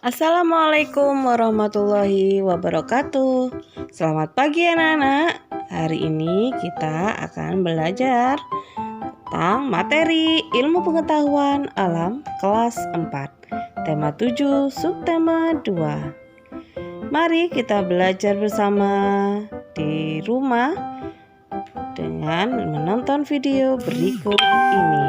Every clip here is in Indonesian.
Assalamualaikum warahmatullahi wabarakatuh. Selamat pagi anak-anak. Hari ini kita akan belajar tentang materi ilmu pengetahuan alam kelas 4, tema 7, subtema 2. Mari kita belajar bersama di rumah dengan menonton video berikut ini.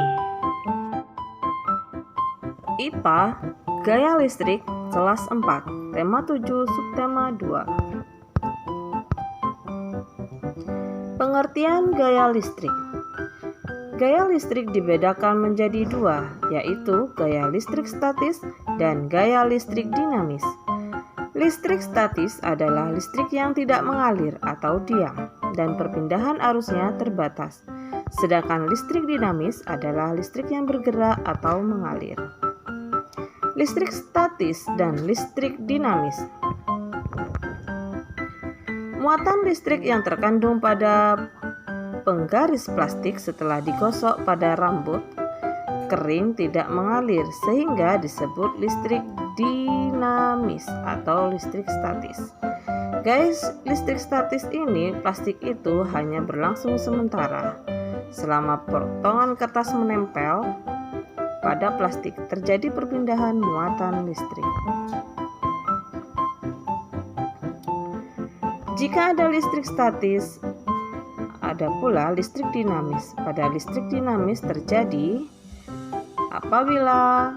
IPA Gaya listrik kelas 4, tema 7, subtema 2. Pengertian gaya listrik. Gaya listrik dibedakan menjadi dua, yaitu gaya listrik statis dan gaya listrik dinamis. Listrik statis adalah listrik yang tidak mengalir atau diam, dan perpindahan arusnya terbatas. Sedangkan listrik dinamis adalah listrik yang bergerak atau mengalir. Listrik statis dan listrik dinamis. Muatan listrik yang terkandung pada penggaris plastik setelah digosok pada rambut kering tidak mengalir sehingga disebut listrik dinamis atau listrik statis. Guys, listrik statis ini plastik itu hanya berlangsung sementara. Selama potongan kertas menempel pada plastik terjadi perpindahan muatan listrik. Jika ada listrik statis, ada pula listrik dinamis. Pada listrik dinamis terjadi apabila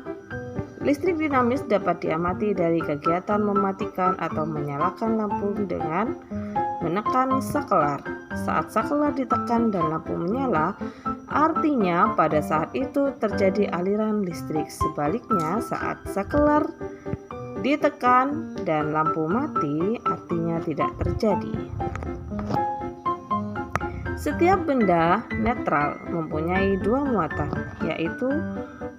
listrik dinamis dapat diamati dari kegiatan mematikan atau menyalakan lampu dengan menekan sakelar. Saat sakelar ditekan dan lampu menyala, artinya pada saat itu terjadi aliran listrik. Sebaliknya, saat sakelar ditekan dan lampu mati, artinya tidak terjadi. Setiap benda netral mempunyai dua muatan, yaitu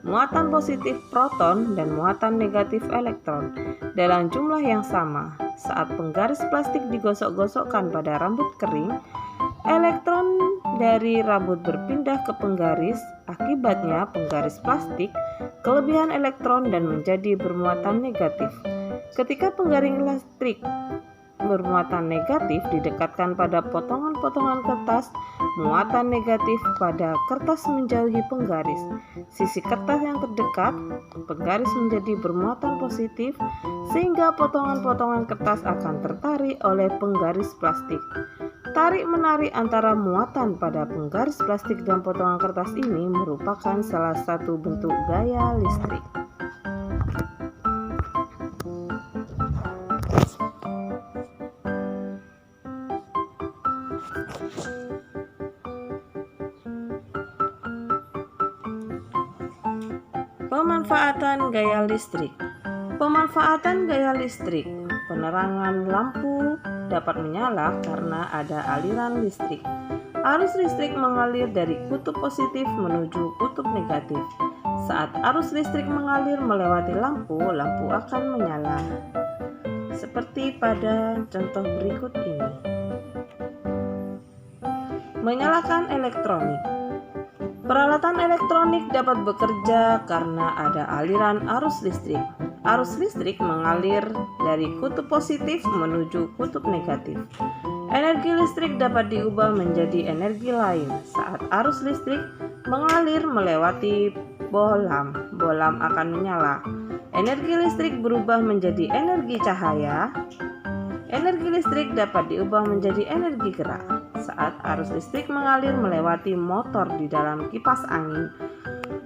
muatan positif proton dan muatan negatif elektron dalam jumlah yang sama. Saat penggaris plastik digosok-gosokkan pada rambut kering, elektron dari rambut berpindah ke penggaris. Akibatnya penggaris plastik kelebihan elektron dan menjadi bermuatan negatif. Ketika penggaris listrik bermuatan negatif didekatkan pada potongan-potongan kertas, muatan negatif pada kertas menjauhi penggaris. Sisi kertas yang terdekat penggaris menjadi bermuatan positif sehingga potongan-potongan kertas akan tertarik oleh penggaris plastik. Tarik-menarik antara muatan pada penggaris plastik dan potongan kertas ini merupakan salah satu bentuk gaya listrik. Pemanfaatan gaya listrik. Pemanfaatan gaya listrik. Penerangan lampu dapat menyala karena ada aliran listrik. Arus listrik mengalir dari kutub positif menuju kutub negatif. Saat arus listrik mengalir melewati lampu, lampu akan menyala. Seperti pada contoh berikut ini. Menyalakan elektronik. Peralatan elektronik dapat bekerja karena ada aliran arus listrik. Arus listrik mengalir dari kutub positif menuju kutub negatif. Energi listrik dapat diubah menjadi energi lain. Saat arus listrik mengalir melewati bohlam, bohlam akan menyala. Energi listrik berubah menjadi energi cahaya. Energi listrik dapat diubah menjadi energi gerak. Saat arus listrik mengalir melewati motor di dalam kipas angin,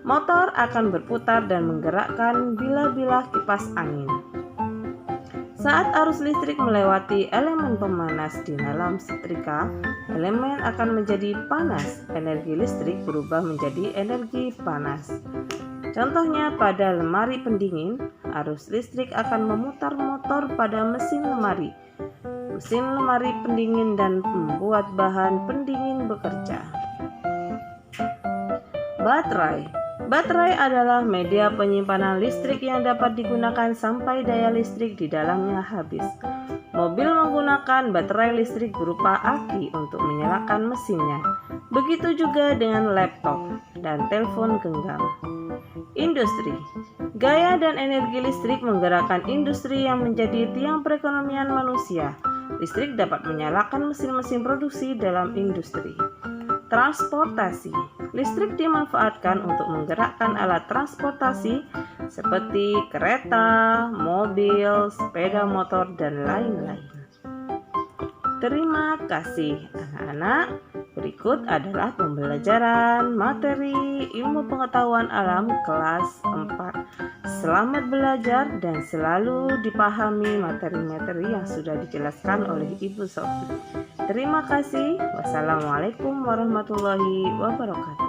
motor akan berputar dan menggerakkan bilah-bilah kipas angin. Saat arus listrik melewati elemen pemanas di dalam setrika, elemen akan menjadi panas. Energi listrik berubah menjadi energi panas. Contohnya pada lemari pendingin, arus listrik akan memutar motor pada mesin lemari. Mesin lemari pendingin dan membuat bahan pendingin bekerja. Baterai. Baterai adalah media penyimpanan listrik yang dapat digunakan sampai daya listrik di dalamnya habis. Mobil menggunakan baterai listrik berupa aki untuk menyalakan mesinnya. Begitu juga dengan laptop dan telepon genggam. Industri. Gaya dan energi listrik menggerakkan industri yang menjadi tiang perekonomian manusia. Listrik dapat menyalakan mesin-mesin produksi dalam industri. Transportasi. Listrik dimanfaatkan untuk menggerakkan alat transportasi seperti kereta, mobil, sepeda motor, dan lain-lain. Terima kasih anak-anak. Berikut adalah pembelajaran materi ilmu pengetahuan alam kelas 4. Selamat belajar dan selalu dipahami materi-materi yang sudah dijelaskan oleh Ibu Sofi. Terima kasih. Wassalamualaikum warahmatullahi wabarakatuh.